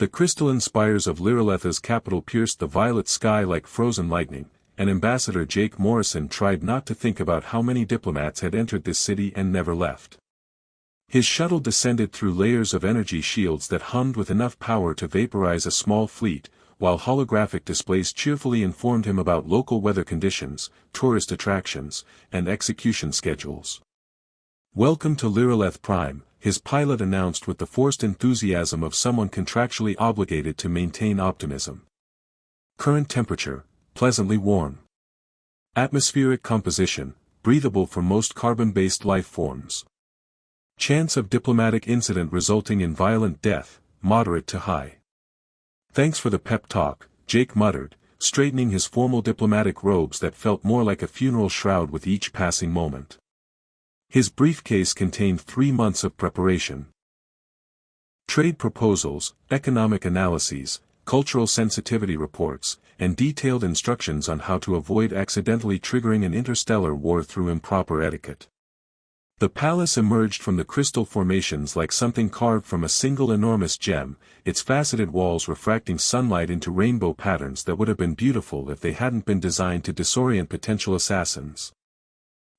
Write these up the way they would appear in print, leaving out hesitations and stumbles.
The crystalline spires of Lyriletha's capital pierced the violet sky like frozen lightning, and Ambassador Jake Morrison tried not to think about how many diplomats had entered this city and never left. His shuttle descended through layers of energy shields that hummed with enough power to vaporize a small fleet, while holographic displays cheerfully informed him about local weather conditions, tourist attractions, and execution schedules. "Welcome to Lyrileth Prime," his pilot announced with the forced enthusiasm of someone contractually obligated to maintain optimism. "Current temperature, pleasantly warm. Atmospheric composition, breathable for most carbon-based life forms. Chance of diplomatic incident resulting in violent death, moderate to high." "Thanks for the pep talk," Jake muttered, straightening his formal diplomatic robes that felt more like a funeral shroud with each passing moment. His briefcase contained 3 months of preparation. Trade proposals, economic analyses, cultural sensitivity reports, and detailed instructions on how to avoid accidentally triggering an interstellar war through improper etiquette. The palace emerged from the crystal formations like something carved from a single enormous gem, its faceted walls refracting sunlight into rainbow patterns that would have been beautiful if they hadn't been designed to disorient potential assassins.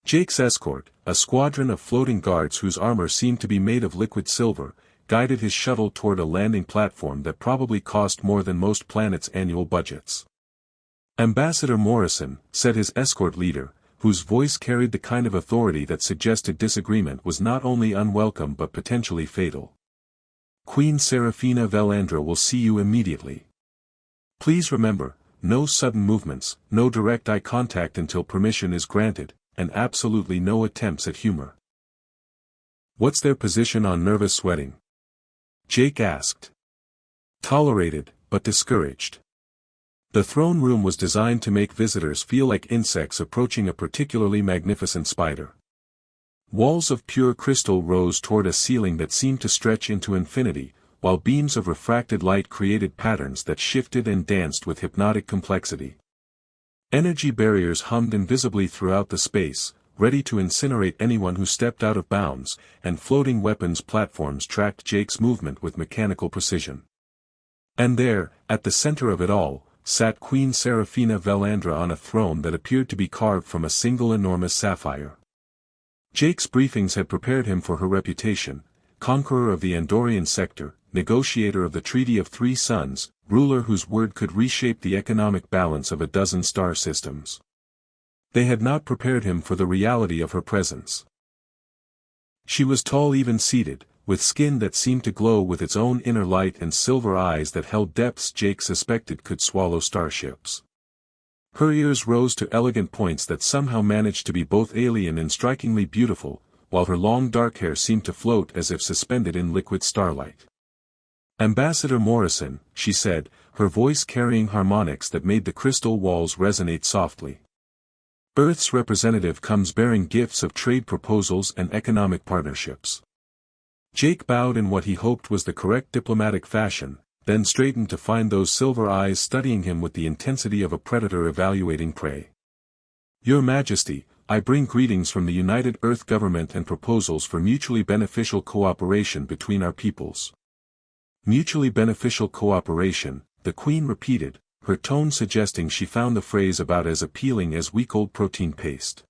Jake's escort, a squadron of floating guards whose armor seemed to be made of liquid silver, guided his shuttle toward a landing platform that probably cost more than most planets' annual budgets. "Ambassador Morrison," said his escort leader, whose voice carried the kind of authority that suggested disagreement was not only unwelcome but potentially fatal. "Queen Seraphina Vel'andra will see you immediately. Please remember, no sudden movements, no direct eye contact until permission is granted, and absolutely no attempts at humor." "What's their position on nervous sweating?" Jake asked. "Tolerated, but discouraged." The throne room was designed to make visitors feel like insects approaching a particularly magnificent spider. Walls of pure crystal rose toward a ceiling that seemed to stretch into infinity, while beams of refracted light created patterns that shifted and danced with hypnotic complexity. Energy barriers hummed invisibly throughout the space, ready to incinerate anyone who stepped out of bounds, and floating weapons platforms tracked Jake's movement with mechanical precision. And there, at the center of it all, sat Queen Seraphina Vel'andra on a throne that appeared to be carved from a single enormous sapphire. Jake's briefings had prepared him for her reputation: conqueror of the Andorian sector, negotiator of the Treaty of Three Suns, ruler whose word could reshape the economic balance of a dozen star systems. They had not prepared him for the reality of her presence. She was tall even seated, with skin that seemed to glow with its own inner light and silver eyes that held depths Jake suspected could swallow starships. Her ears rose to elegant points that somehow managed to be both alien and strikingly beautiful, while her long dark hair seemed to float as if suspended in liquid starlight. "Ambassador Morrison," she said, her voice carrying harmonics that made the crystal walls resonate softly. "Earth's representative comes bearing gifts of trade proposals and economic partnerships." Jake bowed in what he hoped was the correct diplomatic fashion, then straightened to find those silver eyes studying him with the intensity of a predator evaluating prey. "Your Majesty, I bring greetings from the United Earth Government and proposals for mutually beneficial cooperation between our peoples." "Mutually beneficial cooperation," the Queen repeated, her tone suggesting she found the phrase about as appealing as week-old protein paste.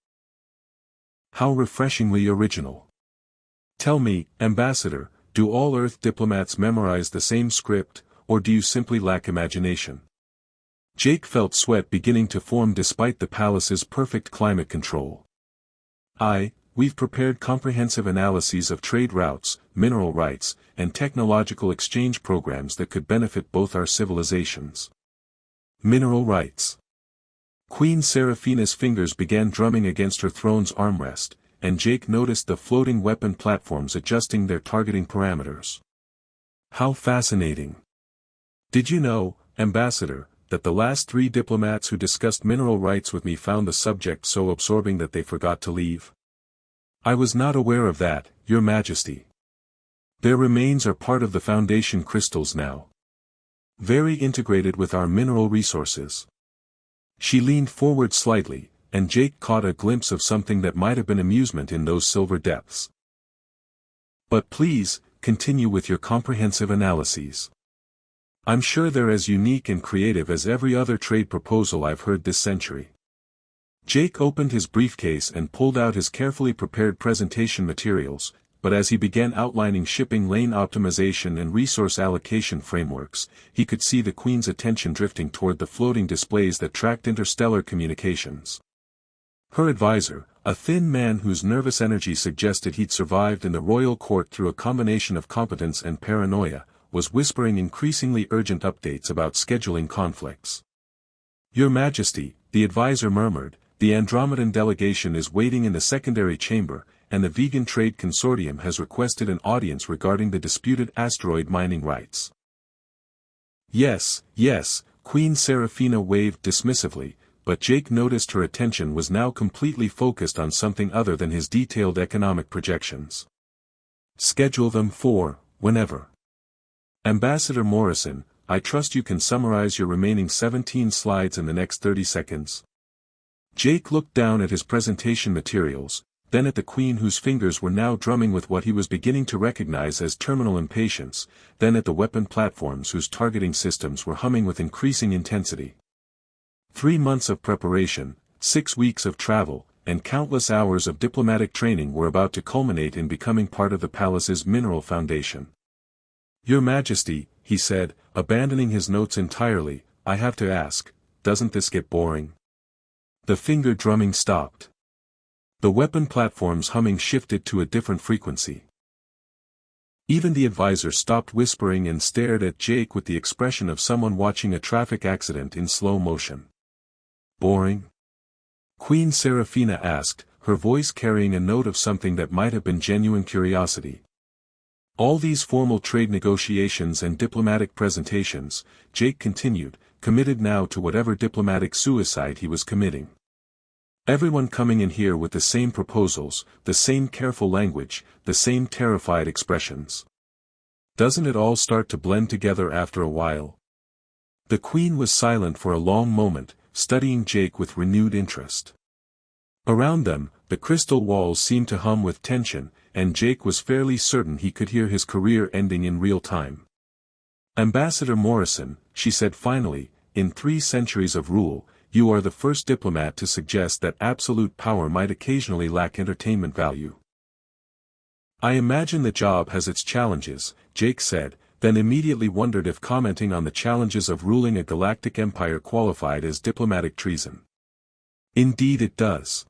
"How refreshingly original. Tell me, Ambassador, do all Earth diplomats memorize the same script, or do you simply lack imagination?" Jake felt sweat beginning to form despite the palace's perfect climate control. We've prepared comprehensive analyses of trade routes, mineral rights, and technological exchange programs that could benefit both our civilizations." "Mineral rights." Queen Seraphina's fingers began drumming against her throne's armrest, and Jake noticed the floating weapon platforms adjusting their targeting parameters. "How fascinating. Did you know, Ambassador, that the last 3 diplomats who discussed mineral rights with me found the subject so absorbing that they forgot to leave?" "I was not aware of that, Your Majesty. Their remains are part of the Foundation crystals now. Very integrated with our mineral resources." She leaned forward slightly, and Jake caught a glimpse of something that might have been amusement in those silver depths. "But please, continue with your comprehensive analyses." I'm sure they're as unique and creative as every other trade proposal I've heard this century. Jake opened his briefcase and pulled out his carefully prepared presentation materials, but as he began outlining shipping lane optimization and resource allocation frameworks, he could see the Queen's attention drifting toward the floating displays that tracked interstellar communications. Her advisor, a thin man whose nervous energy suggested he'd survived in the royal court through a combination of competence and paranoia, was whispering increasingly urgent updates about scheduling conflicts. Your Majesty, the advisor murmured, the Andromedan delegation is waiting in the secondary chamber, and the Vegan Trade Consortium has requested an audience regarding the disputed asteroid mining rights. Yes, Queen Seraphina waved dismissively, but Jake noticed her attention was now completely focused on something other than his detailed economic projections. Schedule them for, whenever. Ambassador Morrison, I trust you can summarize your remaining 17 slides in the next 30 seconds. Jake looked down at his presentation materials, then at the Queen whose fingers were now drumming with what he was beginning to recognize as terminal impatience, then at the weapon platforms whose targeting systems were humming with increasing intensity. 3 months of preparation, 6 weeks of travel, and countless hours of diplomatic training were about to culminate in becoming part of the palace's mineral foundation. Your Majesty, he said, abandoning his notes entirely, I have to ask, doesn't this get boring? The finger drumming stopped. The weapon platform's humming shifted to a different frequency. Even the advisor stopped whispering and stared at Jake with the expression of someone watching a traffic accident in slow motion. Boring? Queen Seraphina asked, her voice carrying a note of something that might have been genuine curiosity. All these formal trade negotiations and diplomatic presentations, Jake continued, committed now to whatever diplomatic suicide he was committing. Everyone coming in here with the same proposals, the same careful language, the same terrified expressions. Doesn't it all start to blend together after a while? The Queen was silent for a long moment, studying Jake with renewed interest. Around them, the crystal walls seemed to hum with tension, and Jake was fairly certain he could hear his career ending in real time. Ambassador Morrison, she said finally, in 3 centuries of rule, you are the first diplomat to suggest that absolute power might occasionally lack entertainment value. I imagine the job has its challenges, Jake said, then immediately wondered if commenting on the challenges of ruling a galactic empire qualified as diplomatic treason. Indeed it does.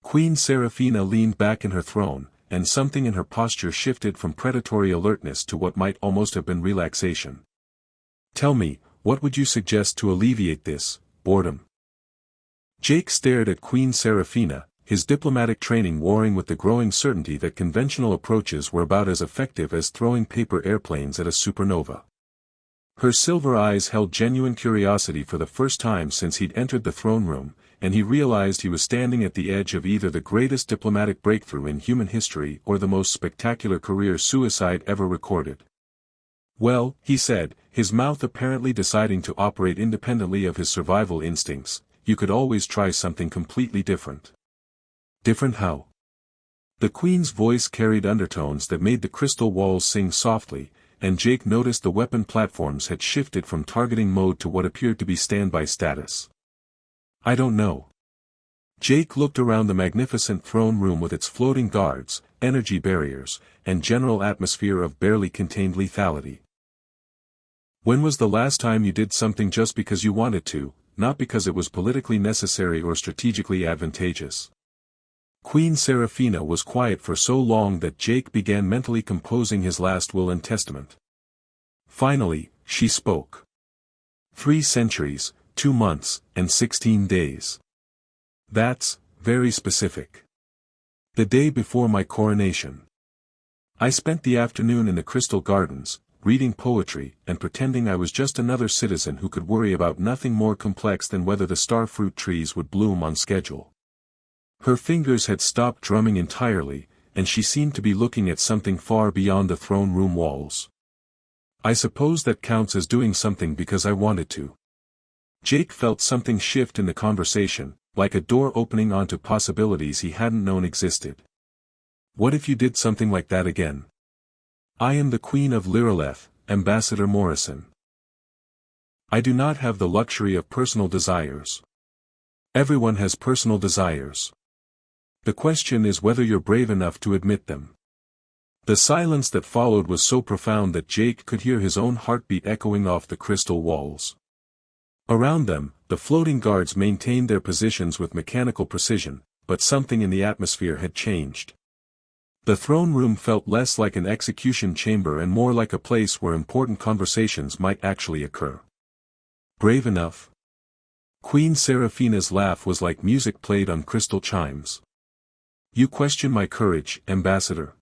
Queen Seraphina leaned back in her throne, and something in her posture shifted from predatory alertness to what might almost have been relaxation. Tell me, what would you suggest to alleviate this, boredom? Jake stared at Queen Seraphina, his diplomatic training warring with the growing certainty that conventional approaches were about as effective as throwing paper airplanes at a supernova. Her silver eyes held genuine curiosity for the first time since he'd entered the throne room, and he realized he was standing at the edge of either the greatest diplomatic breakthrough in human history or the most spectacular career suicide ever recorded. Well, he said, his mouth apparently deciding to operate independently of his survival instincts, you could always try something completely different. Different how? The Queen's voice carried undertones that made the crystal walls sing softly, and Jake noticed the weapon platforms had shifted from targeting mode to what appeared to be standby status. I don't know. Jake looked around the magnificent throne room with its floating guards, energy barriers, and general atmosphere of barely contained lethality. When was the last time you did something just because you wanted to, not because it was politically necessary or strategically advantageous? Queen Seraphina was quiet for so long that Jake began mentally composing his last will and testament. Finally, she spoke. 3 centuries, 2 months, and 16 days. That's very specific. The day before my coronation. I spent the afternoon in the Crystal Gardens, reading poetry and pretending I was just another citizen who could worry about nothing more complex than whether the starfruit trees would bloom on schedule. Her fingers had stopped drumming entirely, and she seemed to be looking at something far beyond the throne room walls. I suppose that counts as doing something because I wanted to. Jake felt something shift in the conversation, like a door opening onto possibilities he hadn't known existed. What if you did something like that again? I am the Queen of Lireleth, Ambassador Morrison. I do not have the luxury of personal desires. Everyone has personal desires. The question is whether you're brave enough to admit them. The silence that followed was so profound that Jake could hear his own heartbeat echoing off the crystal walls. Around them, the floating guards maintained their positions with mechanical precision, but something in the atmosphere had changed. The throne room felt less like an execution chamber and more like a place where important conversations might actually occur. Brave enough? Queen Seraphina's laugh was like music played on crystal chimes. You question my courage, Ambassador.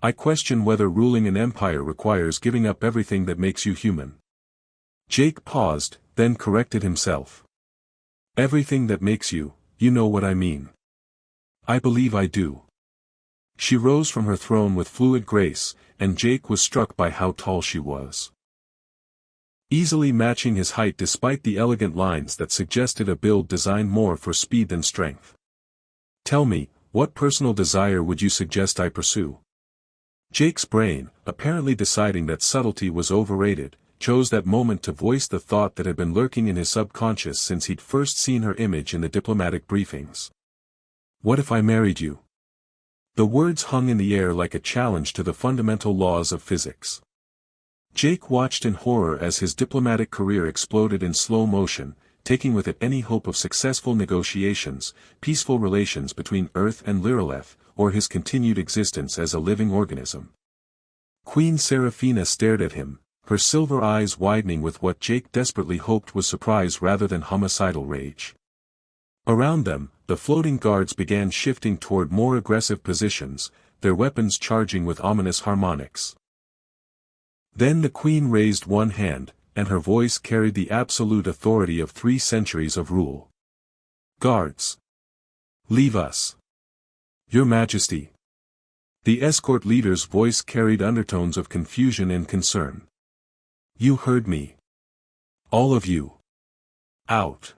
I question whether ruling an empire requires giving up everything that makes you human. Jake paused, then corrected himself. Everything that makes you, you know what I mean. I believe I do. She rose from her throne with fluid grace, and Jake was struck by how tall she was. Easily matching his height despite the elegant lines that suggested a build designed more for speed than strength. Tell me, what personal desire would you suggest I pursue? Jake's brain, apparently deciding that subtlety was overrated, chose that moment to voice the thought that had been lurking in his subconscious since he'd first seen her image in the diplomatic briefings. What if I married you? The words hung in the air like a challenge to the fundamental laws of physics. Jake watched in horror as his diplomatic career exploded in slow motion, taking with it any hope of successful negotiations, peaceful relations between Earth and Lireleth, or his continued existence as a living organism. Queen Seraphina stared at him, her silver eyes widening with what Jake desperately hoped was surprise rather than homicidal rage. Around them, the floating guards began shifting toward more aggressive positions, their weapons charging with ominous harmonics. Then the queen raised one hand, and her voice carried the absolute authority of 3 centuries of rule. Guards! Leave us! Your Majesty! The escort leader's voice carried undertones of confusion and concern. You heard me. All of you. Out.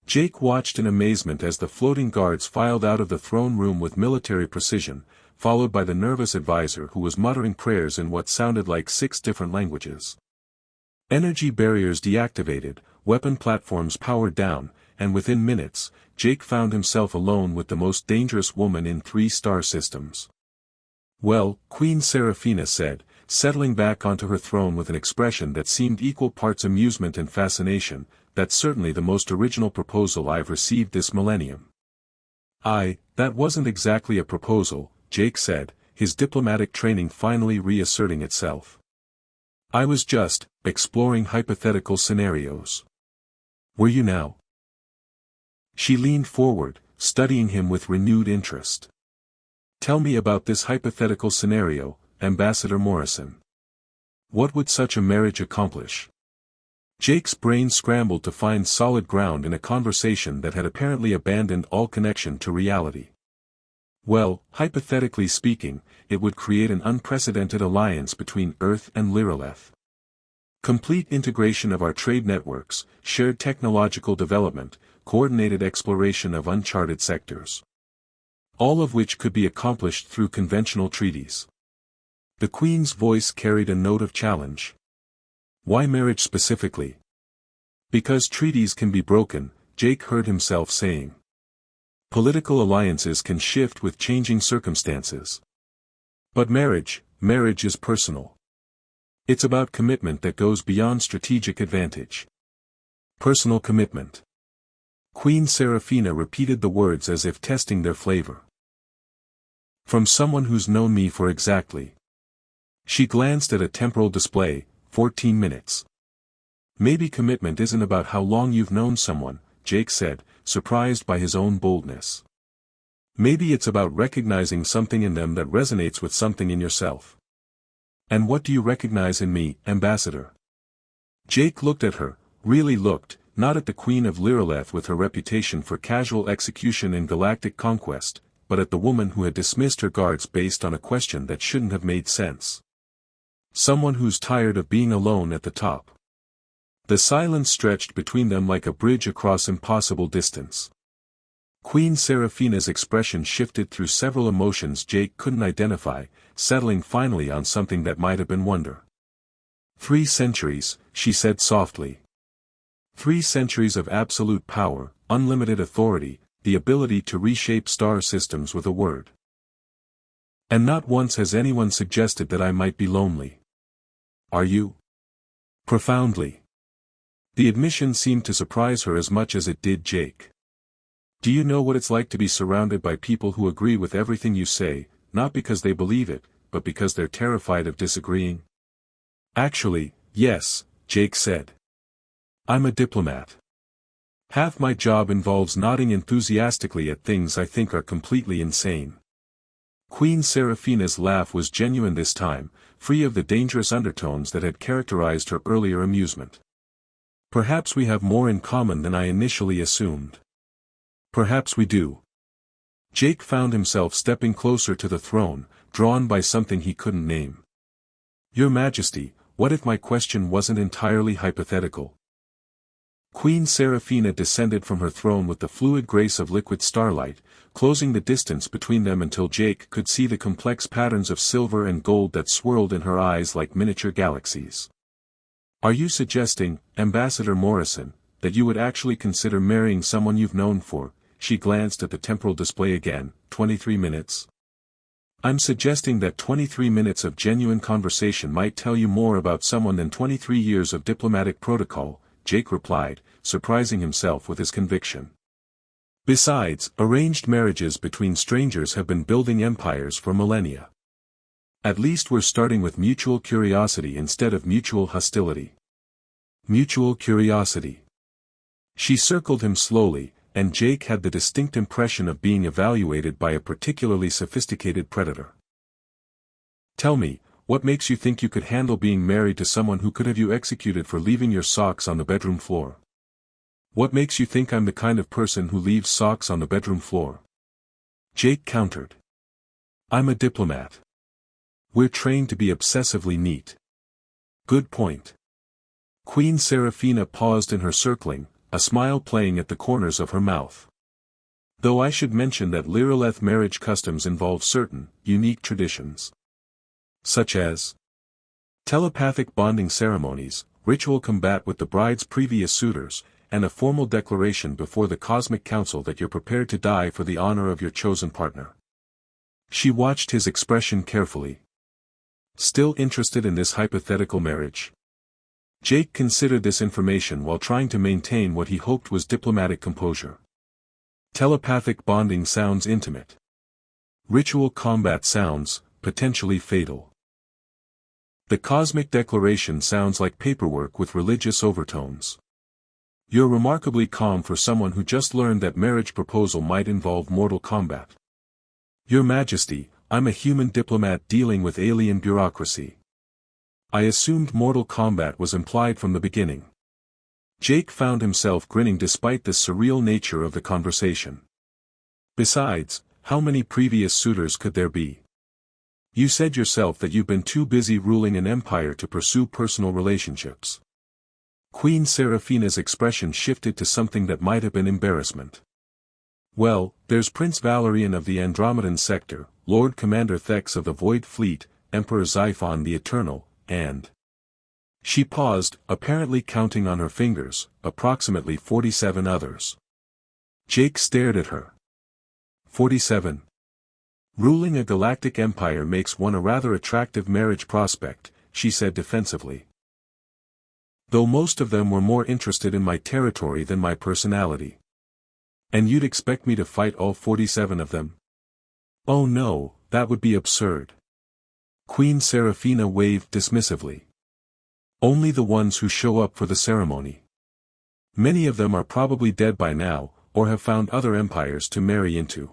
Jake watched in amazement as the floating guards filed out of the throne room with military precision, followed by the nervous advisor who was muttering prayers in what sounded like 6 different languages. Energy barriers deactivated, weapon platforms powered down, and within minutes, Jake found himself alone with the most dangerous woman in 3 star systems. Well, Queen Seraphina said, settling back onto her throne with an expression that seemed equal parts amusement and fascination, that's certainly the most original proposal I've received this millennium. That wasn't exactly a proposal, Jake said, his diplomatic training finally reasserting itself. I was just exploring hypothetical scenarios. Were you now? She leaned forward, studying him with renewed interest. Tell me about this hypothetical scenario, Ambassador Morrison. What would such a marriage accomplish? Jake's brain scrambled to find solid ground in a conversation that had apparently abandoned all connection to reality. Well, hypothetically speaking, it would create an unprecedented alliance between Earth and Lireleth. Complete integration of our trade networks, shared technological development, coordinated exploration of uncharted sectors. All of which could be accomplished through conventional treaties. The Queen's voice carried a note of challenge. Why marriage specifically? Because treaties can be broken, Jake heard himself saying. Political alliances can shift with changing circumstances. But marriage is personal. It's about commitment that goes beyond strategic advantage. Personal commitment. Queen Seraphina repeated the words as if testing their flavor. From someone who's known me for exactly. She glanced at a temporal display, 14 minutes. Maybe commitment isn't about how long you've known someone, Jake said, surprised by his own boldness. Maybe it's about recognizing something in them that resonates with something in yourself. And what do you recognize in me, Ambassador? Jake looked at her, really looked, not at the Queen of Lireleth with her reputation for casual execution in galactic conquest, but at the woman who had dismissed her guards based on a question that shouldn't have made sense. Someone who's tired of being alone at the top. The silence stretched between them like a bridge across impossible distance. Queen Seraphina's expression shifted through several emotions Jake couldn't identify, settling finally on something that might have been wonder. 3 centuries, she said softly. 3 centuries of absolute power, unlimited authority, the ability to reshape star systems with a word. And not once has anyone suggested that I might be lonely. Are you? Profoundly. The admission seemed to surprise her as much as it did Jake. Do you know what it's like to be surrounded by people who agree with everything you say, not because they believe it, but because they're terrified of disagreeing? Actually, yes, Jake said. I'm a diplomat. Half my job involves nodding enthusiastically at things I think are completely insane. Queen Seraphina's laugh was genuine this time, free of the dangerous undertones that had characterized her earlier amusement. Perhaps we have more in common than I initially assumed. Perhaps we do. Jake found himself stepping closer to the throne, drawn by something he couldn't name. Your Majesty, what if my question wasn't entirely hypothetical? Queen Seraphina descended from her throne with the fluid grace of liquid starlight, closing the distance between them until Jake could see the complex patterns of silver and gold that swirled in her eyes like miniature galaxies. Are you suggesting, Ambassador Morrison, that you would actually consider marrying someone you've known for, she glanced at the temporal display again, 23 minutes? I'm suggesting that 23 minutes of genuine conversation might tell you more about someone than 23 years of diplomatic protocol, Jake replied, surprising himself with his conviction. Besides, arranged marriages between strangers have been building empires for millennia. At least we're starting with mutual curiosity instead of mutual hostility. Mutual curiosity. She circled him slowly, and Jake had the distinct impression of being evaluated by a particularly sophisticated predator. Tell me, what makes you think you could handle being married to someone who could have you executed for leaving your socks on the bedroom floor? What makes you think I'm the kind of person who leaves socks on the bedroom floor? Jake countered. I'm a diplomat. We're trained to be obsessively neat. Good point. Queen Seraphina paused in her circling, a smile playing at the corners of her mouth. Though I should mention that Lyrilleth marriage customs involve certain, unique traditions. Such as telepathic bonding ceremonies, ritual combat with the bride's previous suitors, and a formal declaration before the Cosmic Council that you're prepared to die for the honor of your chosen partner. She watched his expression carefully. Still interested in this hypothetical marriage? Jake considered this information while trying to maintain what he hoped was diplomatic composure. Telepathic bonding sounds intimate. Ritual combat sounds, potentially fatal. The Cosmic Declaration sounds like paperwork with religious overtones. You're remarkably calm for someone who just learned that marriage proposal might involve mortal combat. Your Majesty, I'm a human diplomat dealing with alien bureaucracy. I assumed mortal combat was implied from the beginning. Jake found himself grinning despite the surreal nature of the conversation. Besides, how many previous suitors could there be? You said yourself that you've been too busy ruling an empire to pursue personal relationships. Queen Seraphina's expression shifted to something that might have been embarrassment. Well, there's Prince Valerian of the Andromedan sector, Lord Commander Thex of the Void Fleet, Emperor Xiphon the Eternal, and... She paused, apparently counting on her fingers, approximately 47 others. Jake stared at her. 47. Ruling a galactic empire makes one a rather attractive marriage prospect, she said defensively. Though most of them were more interested in my territory than my personality. And you'd expect me to fight all 47 of them? Oh no, that would be absurd. Queen Seraphina waved dismissively. Only the ones who show up for the ceremony. Many of them are probably dead by now, or have found other empires to marry into.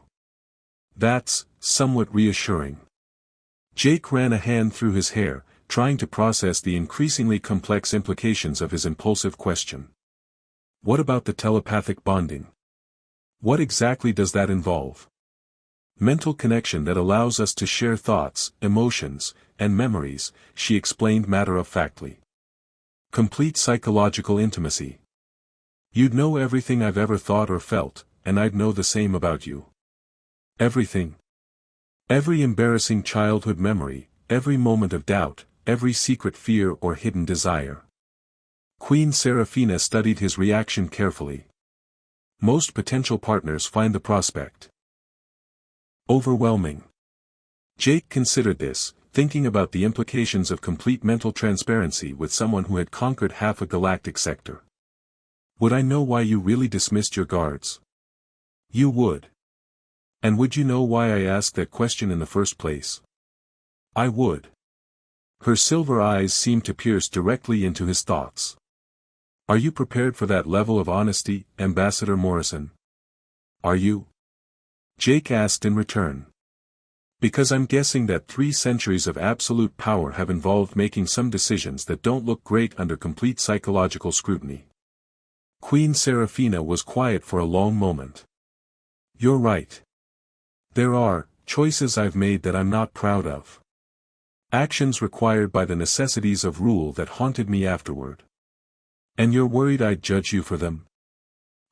That's somewhat reassuring. Jake ran a hand through his hair, trying to process the increasingly complex implications of his impulsive question. What about the telepathic bonding? What exactly does that involve? Mental connection that allows us to share thoughts, emotions, and memories, she explained matter-of-factly. Complete psychological intimacy. You'd know everything I've ever thought or felt, and I'd know the same about you. Everything. Every embarrassing childhood memory, every moment of doubt, every secret fear or hidden desire. Queen Seraphina studied his reaction carefully. Most potential partners find the prospect overwhelming. Jake considered this, thinking about the implications of complete mental transparency with someone who had conquered half a galactic sector. Would I know why you really dismissed your guards? You would. And would you know why I asked that question in the first place? I would. Her silver eyes seemed to pierce directly into his thoughts. Are you prepared for that level of honesty, Ambassador Morrison? Are you? Jake asked in return. Because I'm guessing that 3 centuries of absolute power have involved making some decisions that don't look great under complete psychological scrutiny. Queen Seraphina was quiet for a long moment. You're right. There are choices I've made that I'm not proud of. Actions required by the necessities of rule that haunted me afterward. And you're worried I'd judge you for them?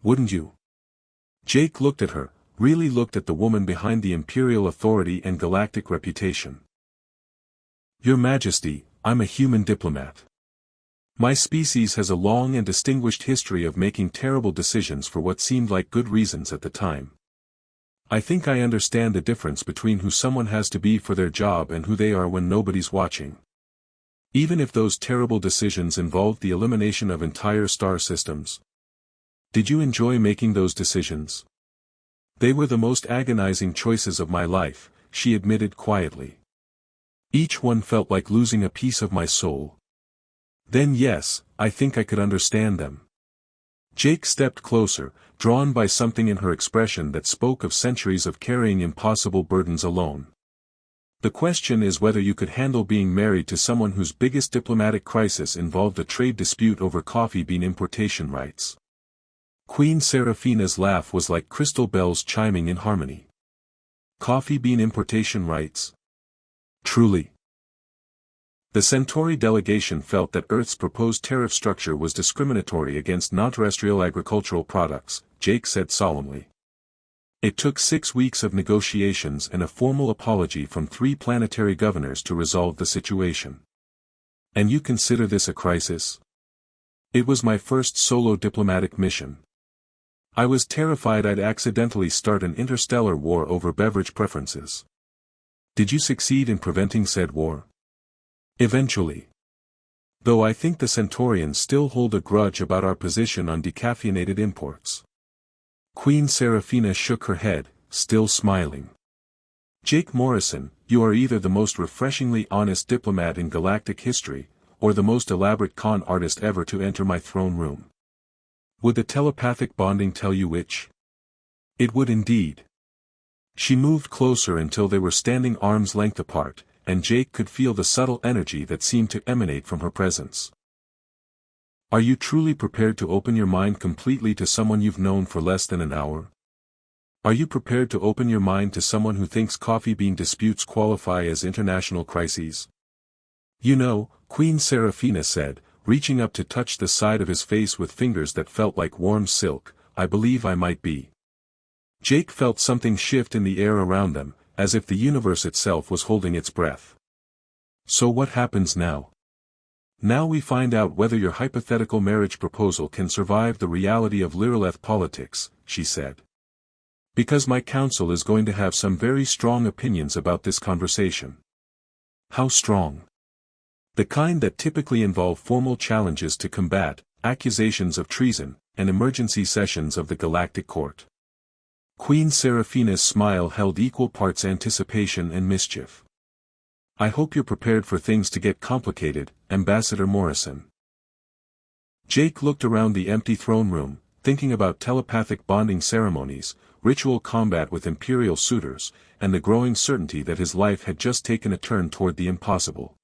Wouldn't you? Jake looked at her, really looked at the woman behind the imperial authority and galactic reputation. Your Majesty, I'm a human diplomat. My species has a long and distinguished history of making terrible decisions for what seemed like good reasons at the time. I think I understand the difference between who someone has to be for their job and who they are when nobody's watching. Even if those terrible decisions involved the elimination of entire star systems. Did you enjoy making those decisions? They were the most agonizing choices of my life, she admitted quietly. Each one felt like losing a piece of my soul. Then yes, I think I could understand them. Jake stepped closer, drawn by something in her expression that spoke of centuries of carrying impossible burdens alone. The question is whether you could handle being married to someone whose biggest diplomatic crisis involved a trade dispute over coffee bean importation rights. Queen Seraphina's laugh was like crystal bells chiming in harmony. Coffee bean importation rights? Truly. The Centauri delegation felt that Earth's proposed tariff structure was discriminatory against non-terrestrial agricultural products, Jake said solemnly. It took 6 weeks of negotiations and a formal apology from 3 planetary governors to resolve the situation. And you consider this a crisis? It was my first solo diplomatic mission. I was terrified I'd accidentally start an interstellar war over beverage preferences. Did you succeed in preventing said war? Eventually. Though I think the Centaurians still hold a grudge about our position on decaffeinated imports. Queen Seraphina shook her head, still smiling. Jake Morrison, you are either the most refreshingly honest diplomat in galactic history, or the most elaborate con artist ever to enter my throne room. Would the telepathic bonding tell you which? It would indeed. She moved closer until they were standing arm's length apart, and Jake could feel the subtle energy that seemed to emanate from her presence. Are you truly prepared to open your mind completely to someone you've known for less than an hour? Are you prepared to open your mind to someone who thinks coffee bean disputes qualify as international crises? You know, Queen Seraphina said, reaching up to touch the side of his face with fingers that felt like warm silk, I believe I might be. Jake felt something shift in the air around them, as if the universe itself was holding its breath. So what happens now? Now we find out whether your hypothetical marriage proposal can survive the reality of Lireleth politics, she said. Because my council is going to have some very strong opinions about this conversation. How strong? The kind that typically involve formal challenges to combat, accusations of treason, and emergency sessions of the Galactic Court. Queen Seraphina's smile held equal parts anticipation and mischief. I hope you're prepared for things to get complicated, Ambassador Morrison. Jake looked around the empty throne room, thinking about telepathic bonding ceremonies, ritual combat with imperial suitors, and the growing certainty that his life had just taken a turn toward the impossible.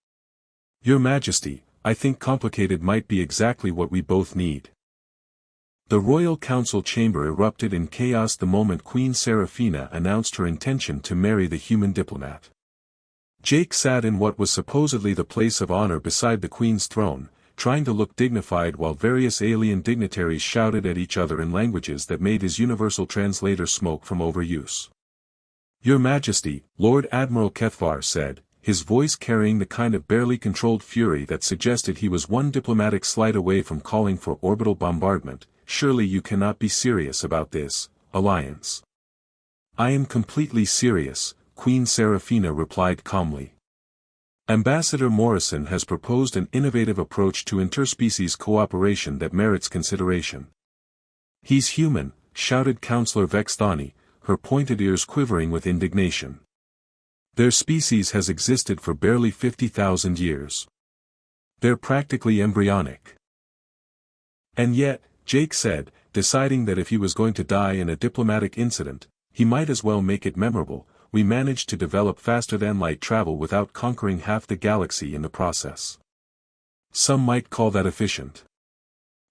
Your Majesty, I think complicated might be exactly what we both need. The Royal Council chamber erupted in chaos the moment Queen Seraphina announced her intention to marry the human diplomat. Jake sat in what was supposedly the place of honor beside the Queen's throne, trying to look dignified while various alien dignitaries shouted at each other in languages that made his universal translator smoke from overuse. Your Majesty, Lord Admiral Kethvar said, his voice carrying the kind of barely controlled fury that suggested he was one diplomatic slight away from calling for orbital bombardment. "Surely you cannot be serious about this, alliance." "I am completely serious," Queen Seraphina replied calmly. "Ambassador Morrison has proposed an innovative approach to interspecies cooperation that merits consideration." "He's human," shouted Counselor Vel'andra, her pointed ears quivering with indignation. "Their species has existed for barely 50,000 years. They're practically embryonic." "And yet," Jake said, deciding that if he was going to die in a diplomatic incident, he might as well make it memorable, "we managed to develop faster-than-light travel without conquering half the galaxy in the process. Some might call that efficient."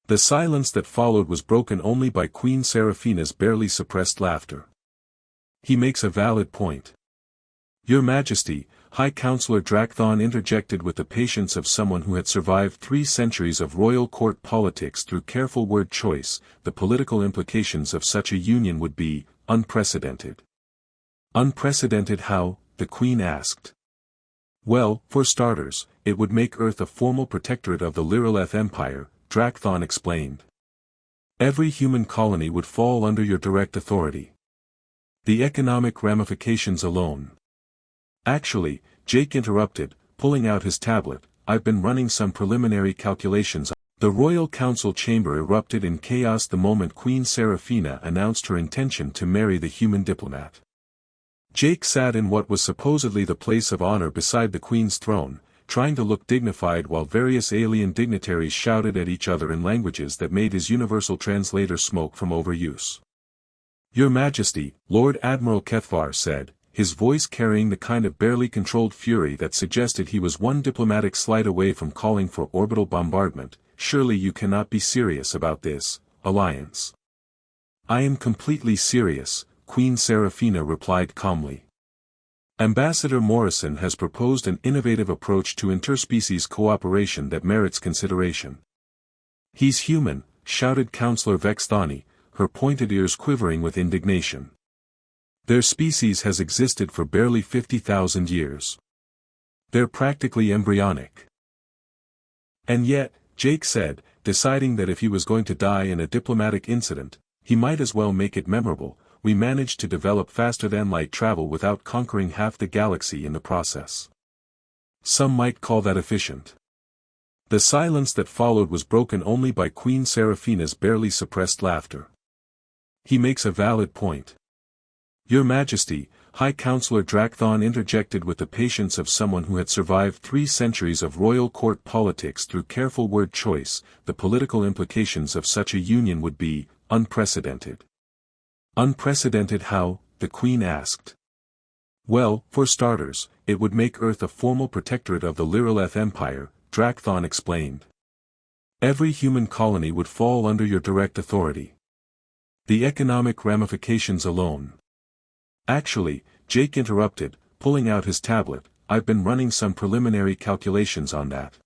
The silence that followed was broken only by Queen Seraphina's barely suppressed laughter. "He makes a valid point. Your Majesty," High Counselor Drakthon interjected with the patience of someone who had survived 3 centuries of royal court politics through careful word choice, "the political implications of such a union would be unprecedented." "Unprecedented how?" the Queen asked. "Well, for starters, it would make Earth a formal protectorate of the Lyrilleth Empire," Drakthon explained. "Every human colony would fall under your direct authority. The economic ramifications alone." "Actually," Jake interrupted, pulling out his tablet, "I've been running some preliminary calculations." The Royal Council chamber erupted in chaos the moment Queen Seraphina announced her intention to marry the human diplomat. Jake sat in what was supposedly the place of honor beside the Queen's throne, trying to look dignified while various alien dignitaries shouted at each other in languages that made his universal translator smoke from overuse. "Your Majesty," Lord Admiral Kethvar said, his voice carrying the kind of barely controlled fury that suggested he was one diplomatic slight away from calling for orbital bombardment, "surely you cannot be serious about this, alliance." "I am completely serious," Queen Seraphina replied calmly. "Ambassador Morrison has proposed an innovative approach to interspecies cooperation that merits consideration." "He's human," shouted Counselor Vel'andra, her pointed ears quivering with indignation. "Their species has existed for barely 50,000 years. They're practically embryonic." "And yet," Jake said, deciding that if he was going to die in a diplomatic incident, he might as well make it memorable, "we managed to develop faster-than-light travel without conquering half the galaxy in the process. Some might call that efficient." The silence that followed was broken only by Queen Seraphina's barely suppressed laughter. "He makes a valid point. Your Majesty," High Counselor Drakthon interjected with the patience of someone who had survived 3 centuries of royal court politics through careful word choice, "the political implications of such a union would be unprecedented." "Unprecedented how?" the Queen asked. "Well, for starters, it would make Earth a formal protectorate of the Lyrilleth Empire," Drakthon explained. "Every human colony would fall under your direct authority. The economic ramifications alone." "Actually," Jake interrupted, pulling out his tablet, "I've been running some preliminary calculations on that.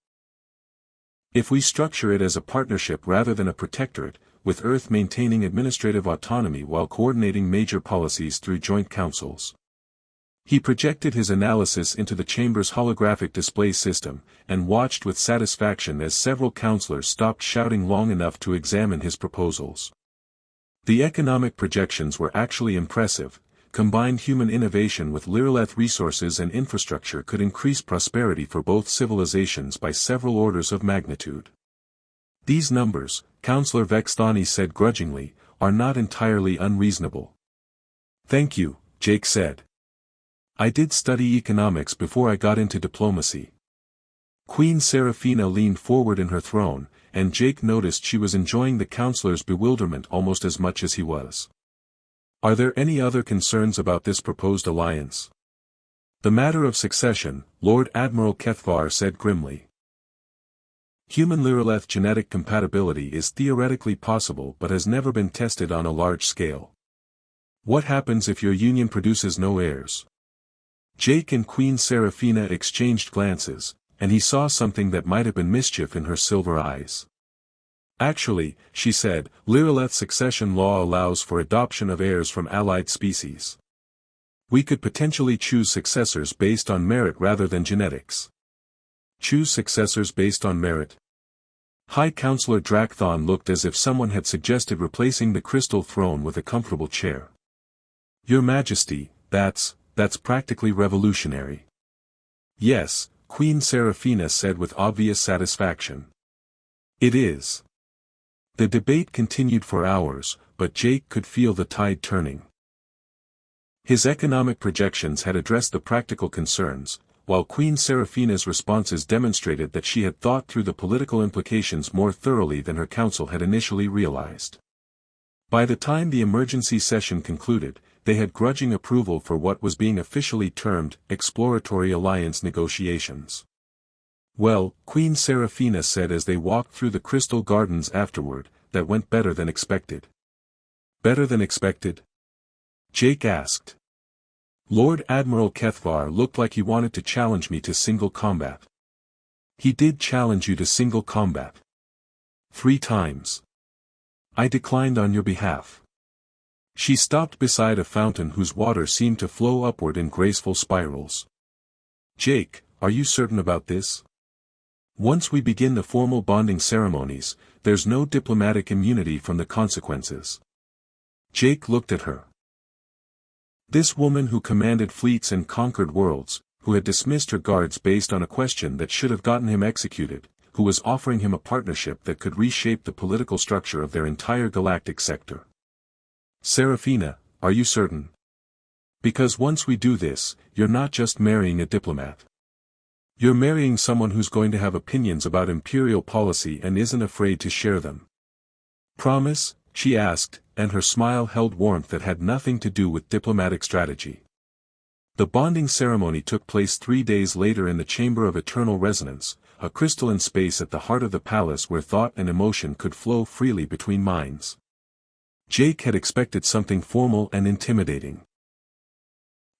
If we structure it as a partnership rather than a protectorate, with Earth maintaining administrative autonomy while coordinating major policies through joint councils." He projected his analysis into the chamber's holographic display system, and watched with satisfaction as several councillors stopped shouting long enough to examine his proposals. The economic projections were actually impressive. Combined human innovation with Lyrilleth resources and infrastructure could increase prosperity for both civilizations by several orders of magnitude. "These numbers," Counselor Vel'andra said grudgingly, "are not entirely unreasonable." "Thank you," Jake said. "I did study economics before I got into diplomacy." Queen Seraphina leaned forward in her throne, and Jake noticed she was enjoying the counselor's bewilderment almost as much as he was. "Are there any other concerns about this proposed alliance?" "The matter of succession," Lord Admiral Kethvar said grimly. "Human-Lyrilleth genetic compatibility is theoretically possible but has never been tested on a large scale. What happens if your union produces no heirs?" Jake and Queen Seraphina exchanged glances, and he saw something that might have been mischief in her silver eyes. "Actually," she said, "Lyrilleth succession law allows for adoption of heirs from allied species. We could potentially choose successors based on merit rather than genetics. Choose successors based on merit? High Counselor Drakthon looked as if someone had suggested replacing the crystal throne with a comfortable chair. Your Majesty, that's practically revolutionary. Yes, Queen Seraphina said with obvious satisfaction. It is. The debate continued for hours, but Jake could feel the tide turning. His economic projections had addressed the practical concerns, while Queen Seraphina's responses demonstrated that she had thought through the political implications more thoroughly than her council had initially realized. By the time the emergency session concluded, they had grudging approval for what was being officially termed exploratory alliance negotiations. Well, Queen Seraphina said as they walked through the crystal gardens afterward, that went better than expected. Better than expected? Jake asked. Lord Admiral Kethvar looked like he wanted to challenge me to single combat. He did challenge you to single combat. 3 times. I declined on your behalf. She stopped beside a fountain whose water seemed to flow upward in graceful spirals. Jake, are you certain about this? Once we begin the formal bonding ceremonies, there's no diplomatic immunity from the consequences. Jake looked at her. This woman who commanded fleets and conquered worlds, who had dismissed her guards based on a question that should have gotten him executed, who was offering him a partnership that could reshape the political structure of their entire galactic sector. Seraphina, are you certain? Because once we do this, you're not just marrying a diplomat. You're marrying someone who's going to have opinions about imperial policy and isn't afraid to share them. Promise? She asked, and her smile held warmth that had nothing to do with diplomatic strategy. The bonding ceremony took place 3 days later in the Chamber of Eternal Resonance, a crystalline space at the heart of the palace where thought and emotion could flow freely between minds. Jake had expected something formal and intimidating.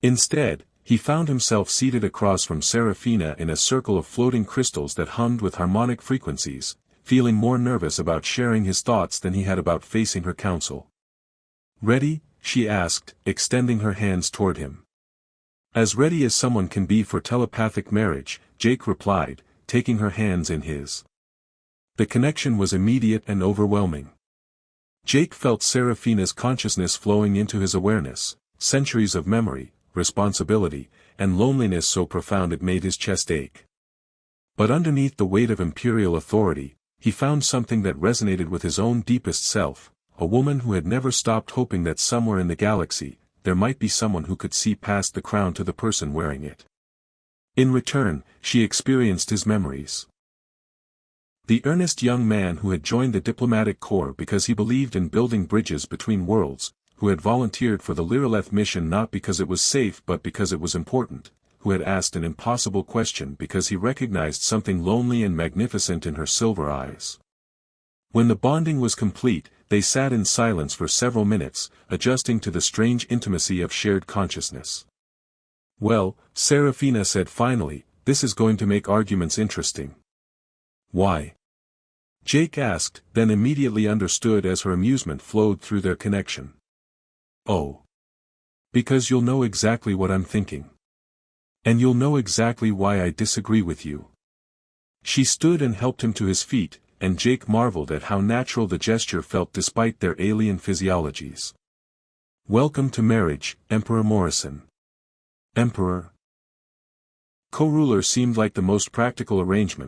Instead, he found himself seated across from Seraphina in a circle of floating crystals that hummed with harmonic frequencies, feeling more nervous about sharing his thoughts than he had about facing her counsel. Ready? She asked, extending her hands toward him. As ready as someone can be for telepathic marriage, Jake replied, taking her hands in his. The connection was immediate and overwhelming. Jake felt Seraphina's consciousness flowing into his awareness, centuries of memory, responsibility, and loneliness so profound it made his chest ache. But underneath the weight of imperial authority, he found something that resonated with his own deepest self, a woman who had never stopped hoping that somewhere in the galaxy, there might be someone who could see past the crown to the person wearing it. In return, she experienced his memories. The earnest young man who had joined the diplomatic corps because he believed in building bridges between worlds, who had volunteered for the Lireleth mission not because it was safe but because it was important, who had asked an impossible question because he recognized something lonely and magnificent in her silver eyes. When the bonding was complete, they sat in silence for several minutes, adjusting to the strange intimacy of shared consciousness. Well, Seraphina said finally, this is going to make arguments interesting. Why? Jake asked, then immediately understood as her amusement flowed through their connection. Oh. Because you'll know exactly what I'm thinking. And you'll know exactly why I disagree with you. She stood and helped him to his feet, and Jake marveled at how natural the gesture felt despite their alien physiologies. Welcome to marriage, Emperor Morrison. Emperor. Co-ruler seemed like the most practical arrangement,